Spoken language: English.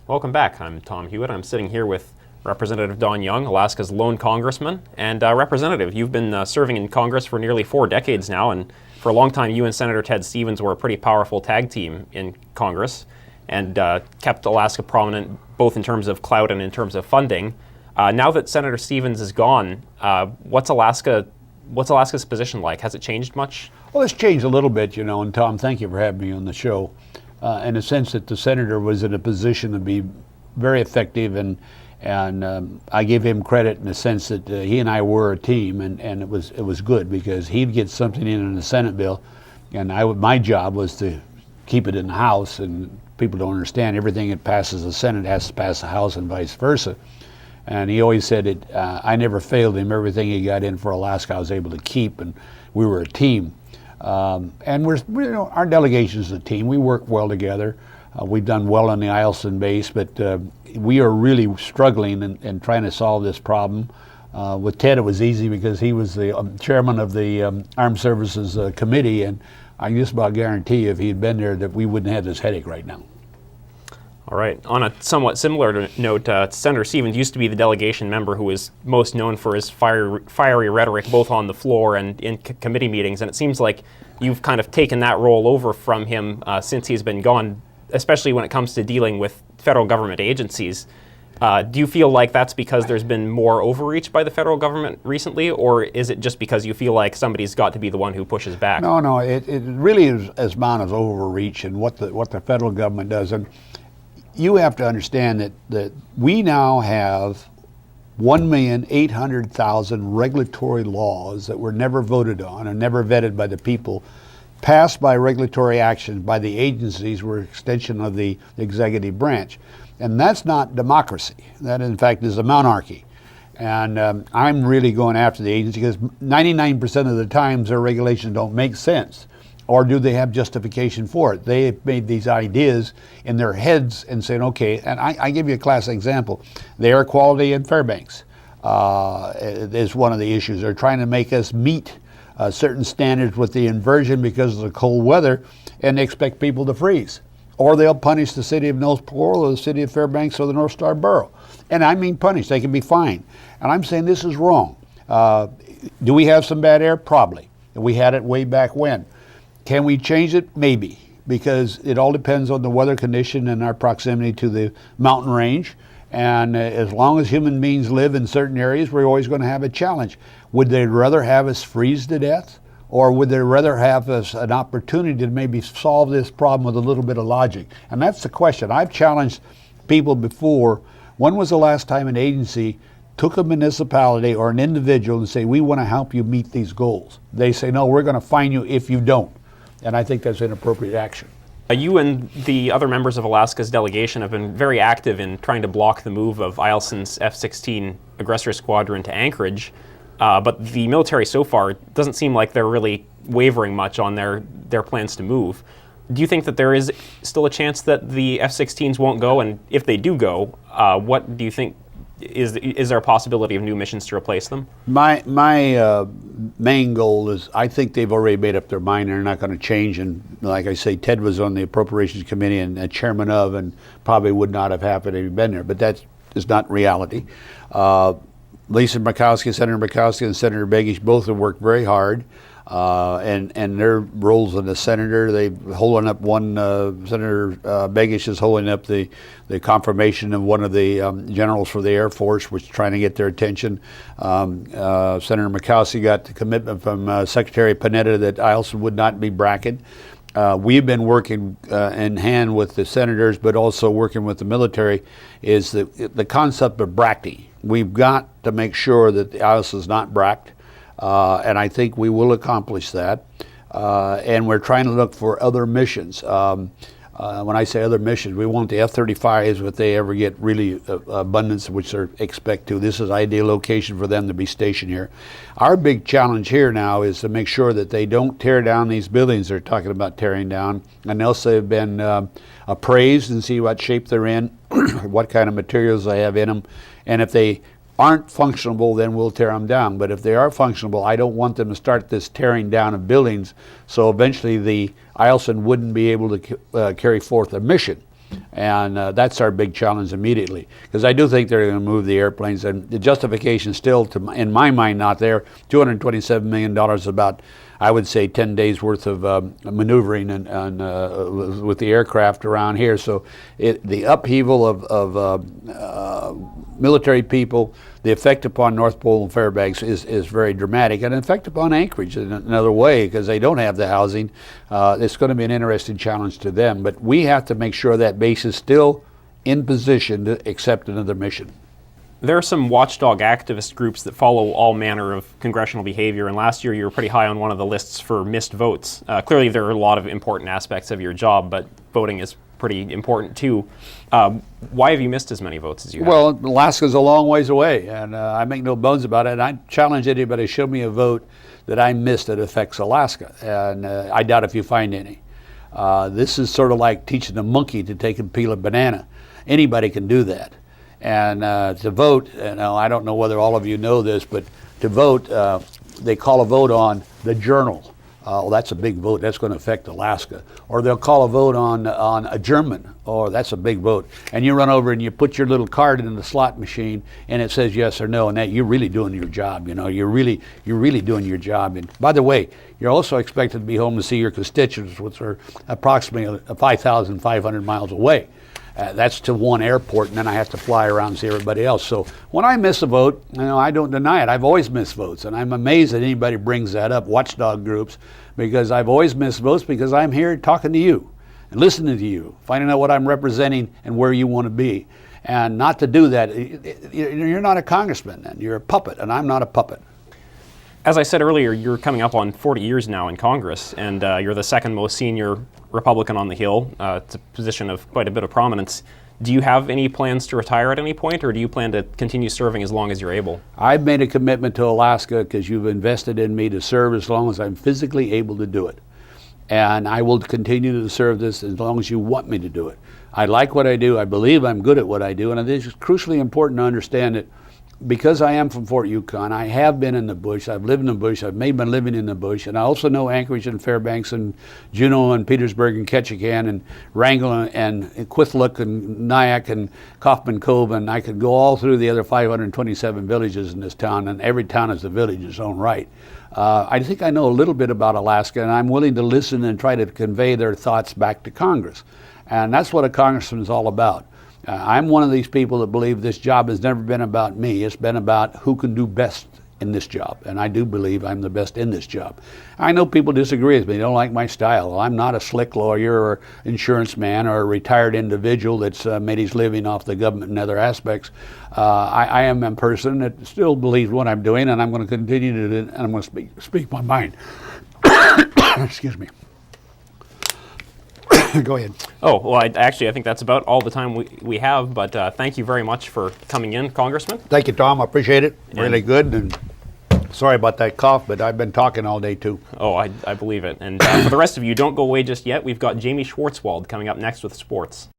Welcome back. I'm Tom Hewitt. I'm sitting here with Representative Don Young, Alaska's lone congressman. And Representative, you've been serving in Congress for nearly 4 decades now, and for a long time you and Senator Ted Stevens were a pretty powerful tag team in Congress and kept Alaska prominent both in terms of clout and in terms of funding. Now that Senator Stevens is gone, what's Alaska's position like? Has it changed much? Well, it's changed a little bit, and Tom, thank you for having me on the show. In the sense that the senator was in a position to be very effective, and I give him credit in the sense that he and I were a team, and it was good because he'd get something in the Senate bill, and my job was to keep it in the House. And people don't understand, everything that passes the Senate has to pass the House and vice versa. And he always said it. I never failed him. Everything he got in for Alaska, I was able to keep, and we were a team. And our delegation is a team. We work well together. We've done well on the Eielson base, but we are really struggling and trying to solve this problem. With Ted, it was easy because he was the chairman of the Armed Services Committee, and I can just about guarantee you if he had been there that we wouldn't have this headache right now. All right. On a somewhat similar note, Senator Stevens used to be the delegation member who was most known for his fiery rhetoric both on the floor and in committee meetings, and it seems like you've kind of taken that role over from him since he's been gone, especially when it comes to dealing with federal government agencies. Do you feel like that's because there's been more overreach by the federal government recently, or is it just because you feel like somebody's got to be the one who pushes back? No, it really is as amount of overreach and what the federal government does. And you have to understand that we now have 1,800,000 regulatory laws that were never voted on and never vetted by the people, passed by regulatory action by the agencies, were extension of the executive branch. And that's not democracy. That, in fact, is a monarchy. And I'm really going after the agency because 99% of the times their regulations don't make sense. Or do they have justification for it? They have made these ideas in their heads and saying, okay, and I give you a classic example. The air quality in Fairbanks is one of the issues. They're trying to make us meet certain standards with the inversion because of the cold weather, and they expect people to freeze. Or they'll punish the city of North Pole or the city of Fairbanks or the North Star Borough. And I mean punish, they can be fined. And I'm saying this is wrong. Do we have some bad air? Probably. We had it way back when. Can we change it? Maybe, because it all depends on the weather condition and our proximity to the mountain range. And as long as human beings live in certain areas, we're always going to have a challenge. Would they rather have us freeze to death? Or would they rather have us an opportunity to maybe solve this problem with a little bit of logic? And that's the question. I've challenged people before. When was the last time an agency took a municipality or an individual and say, we want to help you meet these goals? They say, no, we're going to fine you if you don't. And I think that's inappropriate action. You and the other members of Alaska's delegation have been very active in trying to block the move of Eielson's F-16 aggressor squadron to Anchorage. But the military so far doesn't seem like they're really wavering much on their plans to move. Do you think that there is still a chance that the F-16s won't go? And if they do go, what do you think? Is there a possibility of new missions to replace them? My main goal is I think they've already made up their mind. They're not going to change. And like I say, Ted was on the Appropriations Committee and chairman of, and probably would not have happened if he'd been there. But that is not reality. Lisa Murkowski, Senator Murkowski, and Senator Begich both have worked very hard. And their roles in the senator, they're holding up one, Senator Begich is holding up the confirmation of one of the generals for the Air Force, which is trying to get their attention. Senator Murkowski got the commitment from Secretary Panetta that Eielson would not be bracketed. We've been working in hand with the senators, but also working with the military, is the concept of bracketing. We've got to make sure that the Eielson is not bracked. And I think we will accomplish that. And we're trying to look for other missions. When I say other missions, we want the F-35s if they ever get really abundance, which they expect to. This is ideal location for them to be stationed here. Our big challenge here now is to make sure that they don't tear down these buildings they're talking about tearing down, and also have been appraised and see what shape they're in, what kind of materials they have in them, and if they aren't functionable, then we'll tear them down. But if they are functionable, I don't want them to start this tearing down of buildings, so eventually the Eielson wouldn't be able to carry forth a mission. And that's our big challenge immediately, because I do think they're going to move the airplanes, and the justification still, in my mind, not there. $227 million is about, I would say, 10 days worth of maneuvering and with the aircraft around here. So the upheaval of military people, the effect upon North Pole and Fairbanks is very dramatic, and the effect upon Anchorage in another way, because they don't have the housing. It's going to be an interesting challenge to them, but we have to make sure that base is still in position to accept another mission. There are some watchdog activist groups that follow all manner of congressional behavior, and last year you were pretty high on one of the lists for missed votes. Clearly there are a lot of important aspects of your job, but voting is pretty important too. Why have you missed as many votes as you have? Well, Alaska's a long ways away, and I make no bones about it. And I challenge anybody to show me a vote that I missed that affects Alaska, and I doubt if you find any. This is sort of like teaching a monkey to take and peel a banana. Anybody can do that. And to vote, I don't know whether all of you know this, but to vote, they call a vote on the Journal. Well, that's a big vote. That's going to affect Alaska. Or they'll call a vote on a German. Oh, that's a big vote. And you run over and you put your little card in the slot machine, and it says yes or no. And that you're really doing your job. You're really doing your job. And by the way, you're also expected to be home to see your constituents, which are approximately 5,500 miles away. That's to one airport, and then I have to fly around and see everybody else. So when I miss a vote, I don't deny it. I've always missed votes, and I'm amazed that anybody brings that up, watchdog groups, because I've always missed votes because I'm here talking to you and listening to you, finding out what I'm representing and where you want to be. And not to do that, you're not a congressman, and you're a puppet, and I'm not a puppet. As I said earlier, you're coming up on 40 years now in Congress, and you're the second most senior Republican on the Hill. It's a position of quite a bit of prominence. Do you have any plans to retire at any point, or do you plan to continue serving as long as you're able? I've made a commitment to Alaska because you've invested in me to serve as long as I'm physically able to do it. And I will continue to serve this as long as you want me to do it. I like what I do. I believe I'm good at what I do. And I think it's crucially important to understand that because I am from Fort Yukon, I have been in the bush, I've lived in the bush, I've made my living in the bush, and I also know Anchorage and Fairbanks and Juneau and Petersburg and Ketchikan and Wrangell and Kwethluk and Nyack and Kaufman Cove, and I could go all through the other 527 villages in this town, and every town is a village in its own right. I think I know a little bit about Alaska, and I'm willing to listen and try to convey their thoughts back to Congress. And that's what a congressman is all about. I'm one of these people that believe this job has never been about me. It's been about who can do best in this job. And I do believe I'm the best in this job. I know people disagree with me. They don't like my style. I'm not a slick lawyer or insurance man or a retired individual that's made his living off the government and other aspects. I am a person that still believes what I'm doing, and I'm going to continue to do it, and I'm going to speak my mind. Excuse me. Go ahead. Oh, well, I think that's about all the time we have, but thank you very much for coming in, Congressman. Thank you, Tom. I appreciate it. Really good. And sorry about that cough, but I've been talking all day, too. Oh, I believe it. And for the rest of you, don't go away just yet. We've got Jamie Schwartzwald coming up next with sports.